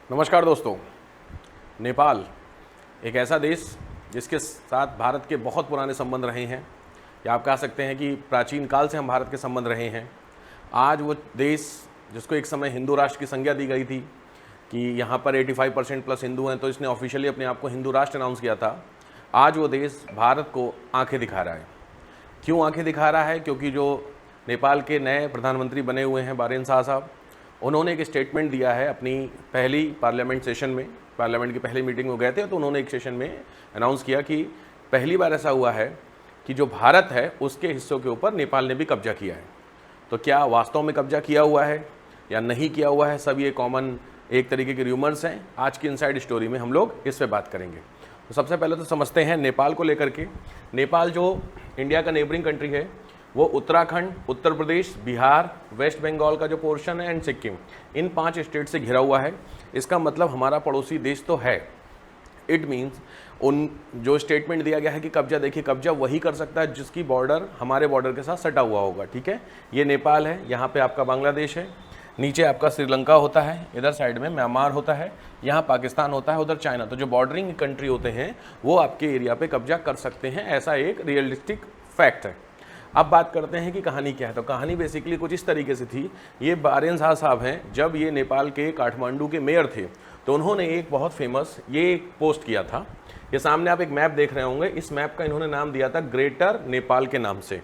नमस्कार दोस्तों। नेपाल एक ऐसा देश जिसके साथ भारत के बहुत पुराने संबंध रहे हैं, या आप कह सकते हैं कि प्राचीन काल से हम भारत के संबंध रहे हैं। आज वो देश जिसको एक समय हिंदू राष्ट्र की संज्ञा दी गई थी कि यहाँ पर 85% प्लस हिंदू हैं, तो इसने ऑफिशियली अपने आप को हिंदू राष्ट्र अनाउंस किया था। आज वो देश भारत को आंखें दिखा रहा है। क्यों आंखें दिखा रहा है? क्योंकि जो नेपाल के नए प्रधानमंत्री बने हुए हैं बारेनशाह साहब, उन्होंने एक स्टेटमेंट दिया है अपनी पहली पार्लियामेंट सेशन में। पार्लियामेंट की पहली मीटिंग में गए थे तो उन्होंने एक सेशन में अनाउंस किया कि पहली बार ऐसा हुआ है कि जो भारत है उसके हिस्सों के ऊपर नेपाल ने भी कब्जा किया है। तो क्या वास्तव में कब्जा किया हुआ है या नहीं किया हुआ है, सब ये कॉमन एक तरीके के र्यूमर्स हैं। आज की इनसाइड स्टोरी में हम लोग इस पर बात करेंगे। तो सबसे पहले तो समझते हैं नेपाल को लेकर के। नेपाल जो इंडिया का नेबरिंग कंट्री है, वो उत्तराखंड, उत्तर प्रदेश, बिहार, वेस्ट बंगाल का जो पोर्शन है एंड सिक्किम, इन 5 स्टेट से घिरा हुआ है। इसका मतलब हमारा पड़ोसी देश तो है। इट मीन्स उन जो स्टेटमेंट दिया गया है कि कब्जा, देखिए कब्जा वही कर सकता है जिसकी बॉर्डर हमारे बॉर्डर के साथ सटा हुआ होगा। ठीक है, ये नेपाल है, यहाँ पे आपका बांग्लादेश है, नीचे आपका श्रीलंका होता है, इधर साइड में म्यांमार होता है, यहाँ पाकिस्तान होता है, उधर चाइना। तो जो बॉर्डरिंग कंट्री होते हैं वो आपके एरिया पे कब्जा कर सकते हैं, ऐसा एक रियलिस्टिक फैक्ट है। अब बात करते हैं कि कहानी क्या है। तो कहानी बेसिकली कुछ इस तरीके से थी। ये बारेनशाह साहब हैं, जब ये नेपाल के काठमांडू के मेयर थे तो उन्होंने एक बहुत फेमस ये एक पोस्ट किया था। ये सामने आप एक मैप देख रहे होंगे, इस मैप का इन्होंने नाम दिया था ग्रेटर नेपाल के नाम से।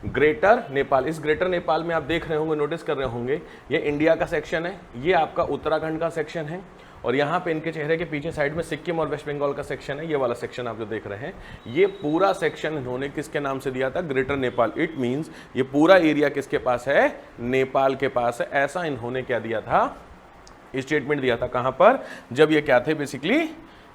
ग्रेटर नेपाल, इस ग्रेटर नेपाल में आप देख रहे होंगे, नोटिस कर रहे होंगे, ये इंडिया का सेक्शन है, ये आपका उत्तराखंड का सेक्शन है, और यहाँ पे इनके चेहरे के पीछे साइड में सिक्किम और वेस्ट बंगाल का सेक्शन है। ये वाला सेक्शन आप जो देख रहे हैं, ये पूरा सेक्शन इन्होंने किसके नाम से दिया था? ग्रेटर नेपाल। इट मीन्स ये पूरा एरिया किसके पास है? नेपाल के पास है। ऐसा इन्होंने क्या दिया था? स्टेटमेंट दिया था। कहाँ पर? जब ये क्या थे, बेसिकली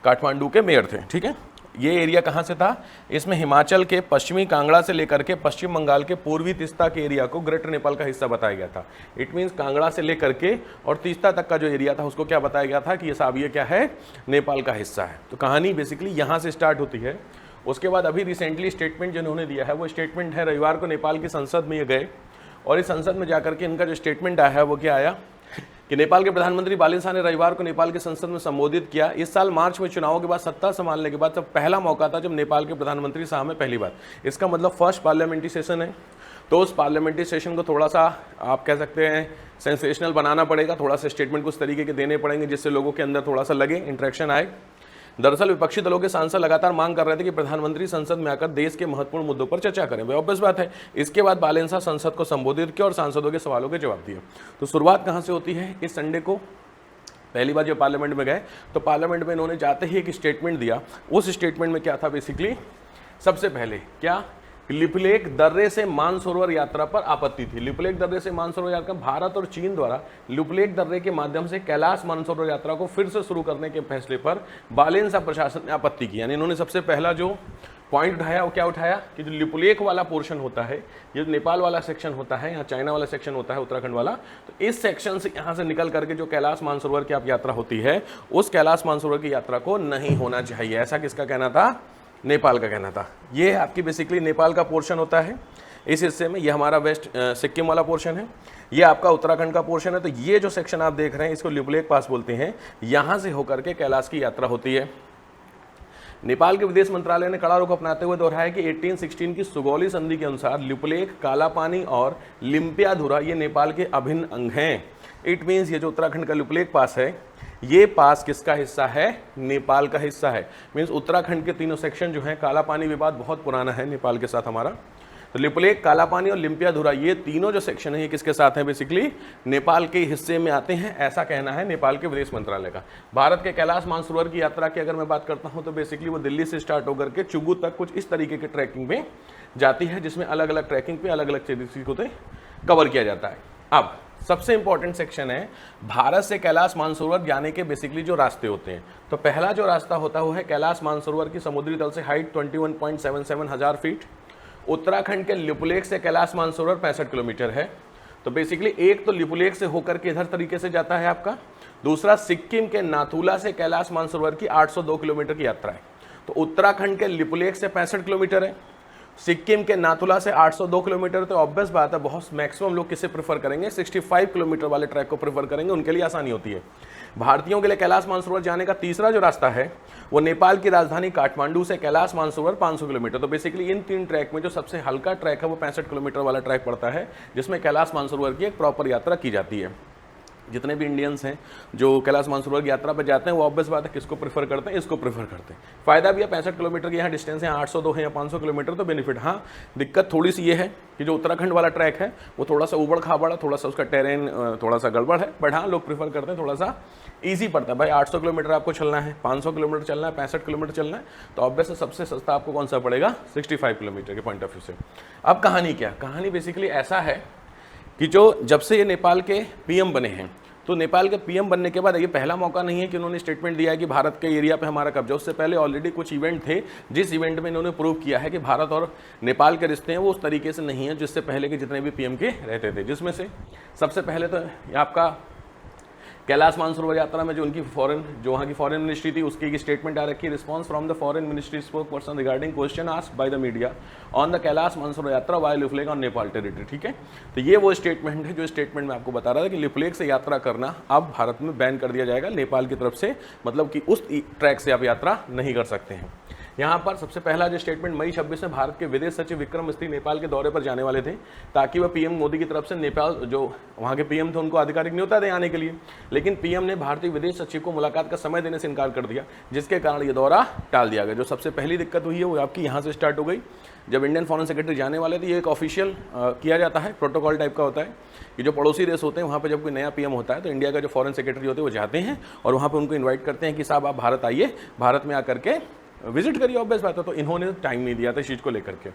काठमांडू के मेयर थे। ठीक है, ये एरिया कहाँ से था? इसमें हिमाचल के पश्चिमी कांगड़ा से लेकर के पश्चिम बंगाल के पूर्वी तीस्ता के एरिया को ग्रेटर नेपाल का हिस्सा बताया गया था। इट मीन्स कांगड़ा से लेकर के और तीस्ता तक का जो एरिया था उसको क्या बताया गया था कि ये साहब ये क्या है? नेपाल का हिस्सा है। तो कहानी बेसिकली यहाँ से स्टार्ट होती है। उसके बाद अभी रिसेंटली स्टेटमेंट जिन्होंने दिया है वो स्टेटमेंट है, रविवार को नेपाल की संसद में ये गए और इस संसद में जाकर के इनका जो स्टेटमेंट आया है वो क्या आया कि नेपाल के प्रधानमंत्री बालेनशाह ने रविवार को नेपाल की संसद में संबोधित किया। इस साल मार्च में चुनावों के बाद सत्ता संभालने के बाद जब पहला मौका था जब नेपाल के प्रधानमंत्री साहब में पहली बार, इसका मतलब फर्स्ट पार्लियामेंट्री सेशन है। तो उस पार्लियामेंट्री सेशन को थोड़ा सा आप कह सकते हैं सेंसेशनल बनाना पड़ेगा, थोड़ा सा स्टेटमेंट कुछ तरीके के देने पड़ेंगे जिससे लोगों के अंदर थोड़ा सा लगे, इंटरेक्शन आए। दरअसल विपक्षी दलों के सांसद लगातार मांग कर रहे थे कि प्रधानमंत्री संसद में आकर देश के महत्वपूर्ण मुद्दों पर चर्चा करें। भाई ऑब्वियस बात है। इसके बाद बालेनशाह संसद को संबोधित किया और सांसदों के सवालों के जवाब दिए। तो शुरुआत कहां से होती है? इस संडे को पहली बार जब पार्लियामेंट में गए तो पार्लियामेंट में इन्होंने जाते ही एक स्टेटमेंट दिया। उस स्टेटमेंट में क्या था? बेसिकली सबसे पहले क्या, लिपुलेख दर्रे से मानसरोवर यात्रा पर आपत्ति थी। लिपुलेख दर्रे से मानसरोवर यात्रा, भारत और चीन द्वारा लिपुलेख दर्रे के माध्यम से कैलाश मानसरोवर यात्रा को फिर से शुरू करने के फैसले पर बालेनशाह प्रशासन ने आपत्ति की। यानी इन्होंने सबसे पहला जो पॉइंट उठाया वो क्या उठाया कि जो लिपुलेख वाला पोर्शन होता है, ये नेपाल वाला सेक्शन होता है, यहाँ चाइना वाला सेक्शन होता है, उत्तराखंड वाला, तो इस सेक्शन से यहाँ से निकल करके जो कैलाश मानसरोवर की आप यात्रा होती है, उस कैलाश मानसरोवर की यात्रा को नहीं होना चाहिए। ऐसा किसका कहना था? नेपाल का कहना था। ये आपकी बेसिकली नेपाल का पोर्शन होता है। इस हिस्से में ये हमारा वेस्ट सिक्किम वाला पोर्शन है, ये आपका उत्तराखंड का पोर्शन है। तो ये जो सेक्शन आप देख रहे हैं इसको लिपुलेख पास बोलते हैं। यहाँ से होकर के कैलाश की यात्रा होती है। नेपाल के विदेश मंत्रालय ने कड़ा रुख अपनाते हुए दोहराया कि 1816 की सुगौली संधि के अनुसार लिपुलेख, कालापानी और लिम्पियाधुरा ये नेपाल के अभिन्न अंग हैं। इट मीन्स ये जो उत्तराखंड का लिपुलेख पास है, ये पास किसका हिस्सा है? नेपाल का हिस्सा है। मीन्स उत्तराखंड के तीनों सेक्शन जो हैं, कालापानी विवाद बहुत पुराना है नेपाल के साथ हमारा, तो लिपुलेख, कालापानी और लिम्पियाधुरा ये तीनों जो सेक्शन है ये किसके साथ हैं? बेसिकली नेपाल के हिस्से में आते हैं, ऐसा कहना है नेपाल के विदेश मंत्रालय का। भारत के कैलाश मानसरोवर की यात्रा की अगर मैं बात करता हूं तो बेसिकली वो दिल्ली से स्टार्ट होकर के चुगू तक कुछ इस तरीके के ट्रैकिंग में जाती है, जिसमें अलग अलग ट्रैकिंग पे अलग अलग चीज़ों को कवर किया जाता है। अब सबसे इंपॉर्टेंट सेक्शन है भारत से कैलाश मानसरोवर जाने के बेसिकली जो रास्ते होते हैं। तो पहला जो रास्ता होता है वो है कैलाश मानसरोवर की समुद्री तल से हाइट 21.77 हजार फीट। उत्तराखंड के लिपुलेख से कैलाश मानसरोवर 65 किलोमीटर है। तो बेसिकली एक तो लिपुलेख से होकर के इधर तरीके से जाता है आपका, दूसरा सिक्किम के नाथुला से कैलाश मानसरोवर की 802 किलोमीटर की यात्रा है। तो उत्तराखंड के लिपुलेख से 65 किलोमीटर है, सिक्किम के नाथुला से 802 किलोमीटर, तो ऑब्वियस बात है बहुत मैक्सिमम लोग किसे प्रेफर करेंगे, 65 किलोमीटर वाले ट्रैक को प्रेफर करेंगे, उनके लिए आसानी होती है। भारतीयों के लिए कैलाश मानसरोवर जाने का तीसरा जो रास्ता है वो नेपाल की राजधानी काठमांडू से कैलाश मानसरोवर 500 किलोमीटर। तो बेसिकली इन 3 ट्रैक में जो सबसे हल्का ट्रैक है वो 65 किलोमीटर वाला ट्रैक पड़ता है, जिसमें कैलाश मानसरोवर की एक प्रॉपर यात्रा की जाती है। जितने भी इंडियंस हैं जो कैलाश मानसरोवर की यात्रा पर जाते हैं वो ऑब्वियस बात है किसको प्रेफर करते हैं, इसको प्रेफर करते हैं। फायदा भी है, 65 किलोमीटर की यहाँ डिस्टेंस है, 802 है या 500 किलोमीटर, तो बेनिफिट। हाँ, दिक्कत थोड़ी सी ये है कि जो उत्तराखंड वाला ट्रैक है वो थोड़ा सा उबड़ खाबड़, थोड़ा सा उसका टेरेन थोड़ा सा गड़बड़ है, बट हाँ लोग प्रेफर करते हैं, थोड़ा सा ईजी पड़ता है। भाई 800 किलोमीटर आपको चलना है, 500 किलोमीटर चलना है, 65 किलोमीटर चलना है, तो ऑब्वियस सबसे सस्ता आपको कौन सा पड़ेगा, 65 किलोमीटर के पॉइंट ऑफ व्यू से। अब कहानी क्या, कहानी बेसिकली ऐसा है कि जो जब से ये नेपाल के पीएम बने हैं, तो नेपाल के पीएम बनने के बाद ये पहला मौका नहीं है कि उन्होंने स्टेटमेंट दिया है कि भारत के एरिया पे हमारा कब्जा। उससे पहले ऑलरेडी कुछ इवेंट थे, जिस इवेंट में इन्होंने प्रूव किया है कि भारत और नेपाल के रिश्ते हैं वो उस तरीके से नहीं है जिससे पहले के जितने भी पीएम के रहते थे। जिसमें से सबसे पहले तो आपका कैलाश मानसरोवर यात्रा में जो उनकी जो वहाँ की फॉरेन मिनिस्ट्री थी उसकी स्टेटमेंट आ रखी है, response from the foreign ministry spokesperson regarding question asked by the media on the Kailash Mansarovar Yatra while Lipulekh on Nepal territory. ठीक है, तो ये वो स्टेटमेंट है जो स्टेटमेंट में आपको बता रहा था कि लिपुलेख से यात्रा करना अब भारत में बैन कर दिया जाएगा नेपाल की तरफ से, मतलब कि उस ट्रैक से आप यात्रा नहीं कर सकते हैं। यहाँ पर सबसे पहला जो स्टेटमेंट मई 26 में भारत के विदेश सचिव विक्रम मिस्त्री नेपाल के दौरे पर जाने वाले थे, ताकि वह पीएम मोदी की तरफ से नेपाल जो वहाँ के पीएम थे उनको आधिकारिक न्योता दें आने के लिए, लेकिन पीएम ने भारतीय विदेश सचिव को मुलाकात का समय देने से इनकार कर दिया, जिसके कारण ये दौरा टाल दिया गया। जो सबसे पहली दिक्कत हुई है वो आपकी यहाँ से स्टार्ट हो गई। जब इंडियन फॉरेन सेक्रेटरी जाने वाले थे, ये एक ऑफिशियल किया जाता है, प्रोटोकॉल टाइप का होता है कि जो पड़ोसी देश होते हैं वहाँ पे जब कोई नया पीएम होता है तो इंडिया का जो फॉरेन सेक्रेटरी होते हैं वो जाते हैं और वहाँ पे उनको इन्वाइट करते हैं कि साहब आप भारत आइए, भारत में आकर के विजिट करिए। ऑब्वियस बात है, तो इन्होंने टाइम नहीं दिया था इस चीज़ को लेकर के।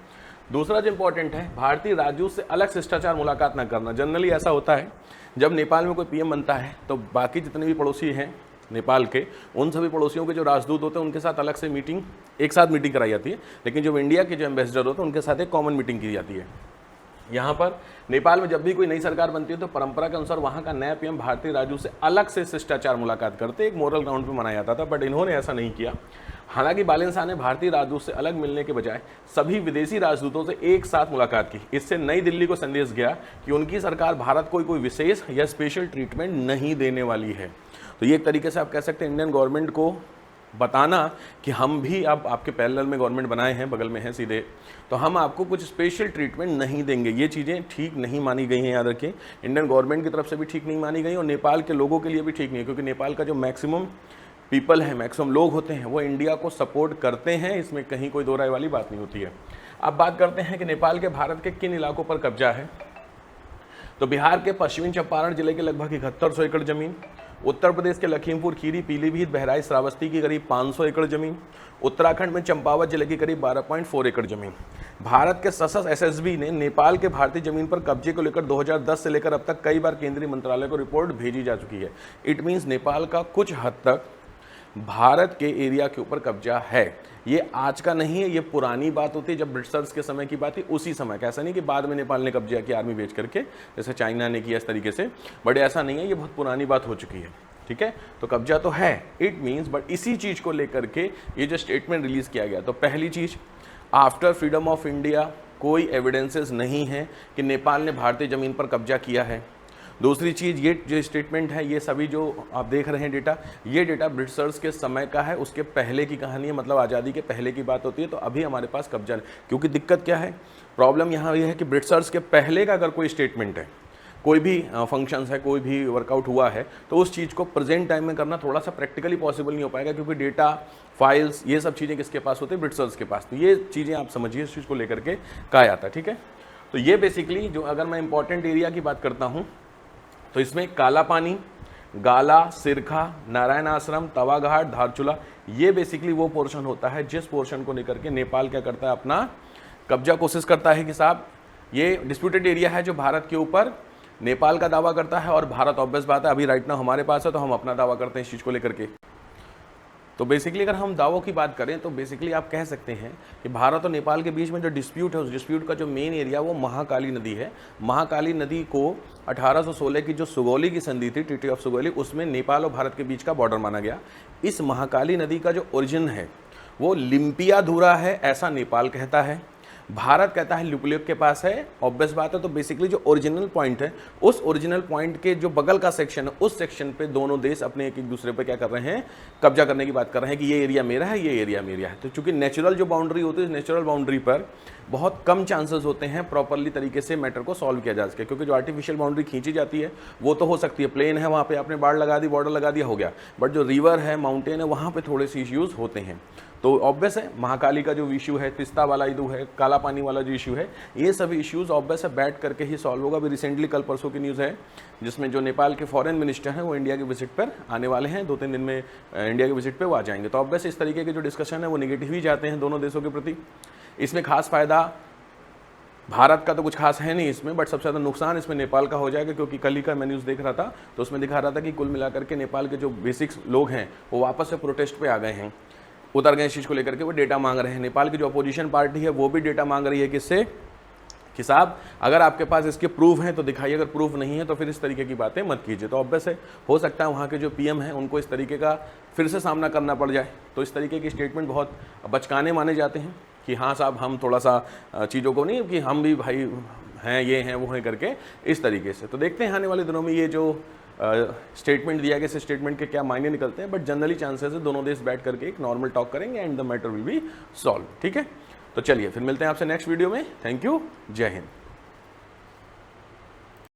दूसरा जो इंपॉर्टेंट है, भारतीय राजदूत से अलग शिष्टाचार मुलाकात ना करना। जनरली ऐसा होता है जब नेपाल में कोई पीएम बनता है तो बाकी जितने भी पड़ोसी हैं नेपाल के, उन सभी पड़ोसियों के जो राजदूत होते हैं उनके साथ अलग से मीटिंग, एक साथ मीटिंग कराई जाती है, लेकिन जो इंडिया के जो एम्बेसडर होते हैं उनके साथ एक कॉमन मीटिंग की जाती है। यहाँ पर नेपाल में जब भी कोई नई सरकार बनती है तो परंपरा के अनुसार वहाँ का नया पीएम भारतीय राजदूत से अलग से शिष्टाचार मुलाकात करते, एक मोरल ग्राउंड पे मनाया जाता था, बट इन्होंने ऐसा नहीं किया। हालांकि बालन शाह ने भारतीय राजदूत से अलग मिलने के बजाय सभी विदेशी राजदूतों से एक साथ मुलाकात की। इससे नई दिल्ली को संदेश गया कि उनकी सरकार भारत को कोई विशेष या स्पेशल ट्रीटमेंट नहीं देने वाली है। तो ये एक तरीके से आप कह सकते हैं इंडियन गवर्नमेंट को बताना कि हम भी अब आपके पैरेलल में गवर्नमेंट बनाए हैं, बगल में हैं सीधे, तो हम आपको कुछ स्पेशल ट्रीटमेंट नहीं देंगे। ये चीज़ें ठीक नहीं मानी गई हैं, याद रखें। इंडियन गवर्नमेंट की तरफ से भी ठीक नहीं मानी गई और नेपाल के लोगों के लिए भी ठीक नहीं है, क्योंकि नेपाल का जो मैक्सिमम पीपल है, मैक्सिमम लोग होते हैं, वो इंडिया को सपोर्ट करते हैं, इसमें कहीं कोई दो राय वाली बात नहीं होती है। अब बात करते हैं कि नेपाल के भारत के किन इलाकों पर कब्जा है। तो बिहार के पश्चिमी चंपारण जिले के लगभग 7100 एकड़ जमीन, उत्तर प्रदेश के लखीमपुर खीरी, पीलीभीत, बहराइच, श्रावस्ती की करीब 500 एकड़ जमीन, उत्तराखंड में चंपावत जिले की करीब 12.4 एकड़ जमीन। भारत के सशस्त्र एसएसबी ने नेपाल के भारतीय जमीन पर कब्जे को लेकर 2010 से लेकर अब तक कई बार केंद्रीय मंत्रालय को रिपोर्ट भेजी जा चुकी है। इट मीन्स नेपाल का कुछ हद तक भारत के एरिया के ऊपर कब्जा है। ये आज का नहीं है, ये पुरानी बात होती है, जब ब्रिटिशर्स के समय की बात थी उसी समय का। ऐसा नहीं कि बाद में नेपाल ने कब्जा किया आर्मी बेच करके, जैसे चाइना ने किया इस तरीके से, बट ऐसा नहीं है, ये बहुत पुरानी बात हो चुकी है। ठीक है, तो कब्जा तो है, इट मीन्स, बट इसी चीज़ को लेकर के ये जो स्टेटमेंट रिलीज़ किया गया, तो पहली चीज़, आफ्टर फ्रीडम ऑफ इंडिया कोई एविडेंसेस नहीं है कि नेपाल ने भारतीय ज़मीन पर कब्जा किया है। दूसरी चीज़, ये जो स्टेटमेंट है, ये सभी जो आप देख रहे हैं डेटा, ये डेटा ब्रिटिशर्स के समय का है, उसके पहले की कहानी है, मतलब आज़ादी के पहले की बात होती है। तो अभी हमारे पास कब्जा नहीं, क्योंकि दिक्कत क्या है, प्रॉब्लम यहाँ ये है कि ब्रिटिशर्स के पहले का अगर कोई स्टेटमेंट है, कोई भी फंक्शंस है, कोई भी वर्कआउट हुआ है, तो उस चीज़ को प्रेजेंट टाइम में करना थोड़ा सा प्रैक्टिकली पॉसिबल नहीं हो पाएगा, क्योंकि डेटा, फाइल्स, ये सब चीज़ें किसके पास होती है, ब्रिटिशर्स के पास। तो ये चीज़ें आप समझिए, इस चीज़ को लेकर के कहा जाता है। ठीक है, तो ये बेसिकली जो, अगर मैं इंपॉर्टेंट एरिया की बात करता हूँ तो इसमें काला पानी, गाला, सिरखा, नारायण आश्रम, तवाघाट, धारचूला, ये बेसिकली वो पोर्शन होता है जिस पोर्शन को लेकर के नेपाल क्या करता है, अपना कब्जा कोशिश करता है कि साहब ये डिस्प्यूटेड एरिया है जो भारत के ऊपर नेपाल का दावा करता है, और भारत ऑब्वियस बात है अभी राइट नाउ हमारे पास है, तो हम अपना दावा करते हैं इस चीज़ को लेकर के। तो बेसिकली अगर हम दावों की बात करें तो बेसिकली आप कह सकते हैं कि भारत और नेपाल के बीच में जो डिस्प्यूट है, उस डिस्प्यूट का जो मेन एरिया वो महाकाली नदी है। महाकाली नदी को 1816 की जो सुगौली की संधि थी, ट्रीटी ऑफ सुगौली, उसमें नेपाल और भारत के बीच का बॉर्डर माना गया। इस महाकाली नदी का जो ओरिजिन है वो लिम्पियाधुरा है, ऐसा नेपाल कहता है। भारत कहता है ल्यूकलिक के पास है, ऑब्वियस बात है। तो बेसिकली जो ओरिजिनल पॉइंट है, उस ओरिजिनल पॉइंट के जो बगल का सेक्शन है, उस सेक्शन पे दोनों देश अपने एक दूसरे पे क्या कर रहे हैं, कब्जा करने की बात कर रहे हैं कि ये एरिया मेरा है, ये एरिया मेरा है। तो चूंकि नेचुरल जो बाउंड्री होती है, नेचुरल बाउंड्री पर बहुत कम चांसेस होते हैं प्रॉपरली तरीके से मैटर को सॉल्व किया जा सके, क्योंकि जो आर्टिफिशियल बाउंड्री खींची जाती है वो तो हो सकती है, प्लेन है वहाँ पे आपने बाढ़ लगा दी, बॉर्डर लगा दिया, हो गया। बट जो रिवर है, माउंटेन है, वहाँ पे थोड़े से इश्यूज होते हैं। तो ऑब्वियस है महाकाली का जो इशू है, तिस्ता वाला इशू है, काला पानी वाला जो इशू है, ये सभी इश्यूज ऑब्वियस है बैठ करके ही सॉल्व होगा। अभी रिसेंटली कल परसों की न्यूज़ है जिसमें जो नेपाल के फॉरेन मिनिस्टर हैं वो इंडिया के विजिट पर आने वाले हैं, 2-3 दिन में इंडिया के विजिट पे वो आ जाएंगे। तो ऑब्वियस इस तरीके के जो डिस्कशन है वो निगेटिव ही जाते हैं दोनों देशों के प्रति। इसमें खास फायदा भारत का तो कुछ खास है नहीं इसमें, बट सबसे ज़्यादा नुकसान इसमें नेपाल का हो जाएगा, क्योंकि कल ही का मैं न्यूज़ देख रहा था तो उसमें दिखा रहा था कि कुल मिलाकर के नेपाल के जो बेसिक्स लोग हैं वो वापस से प्रोटेस्ट पे आ गए हैं, उतर गए इस चीज़ को लेकर के, वो डेटा मांग रहे हैं। नेपाल की जो अपोजिशन पार्टी है वो भी डेटा मांग रही है किससे, कि साहब अगर आपके पास इसके प्रूफ हैं तो दिखाइए, अगर प्रूफ नहीं है तो फिर इस तरीके की बातें मत कीजिए। तो ऑब्वियस है, हो सकता है वहाँ के जो पीएम हैं उनको इस तरीके का फिर से सामना करना पड़ जाए। तो इस तरीके की स्टेटमेंट बहुत बचकाने माने जाते हैं कि हाँ साहब हम थोड़ा सा चीज़ों को नहीं कि हम भी भाई हैं, ये हैं वो हैं करके इस तरीके से। तो देखते हैं आने वाले दिनों में ये जो स्टेटमेंट दिया गया, इस स्टेटमेंट के क्या मायने निकलते हैं। बट जनरली चांसेस है दोनों देश बैठ करके एक नॉर्मल टॉक करेंगे and the matter will be solve. ठीक है, तो चलिए फिर मिलते हैं आपसे नेक्स्ट वीडियो में। थैंक यू, जय हिंद।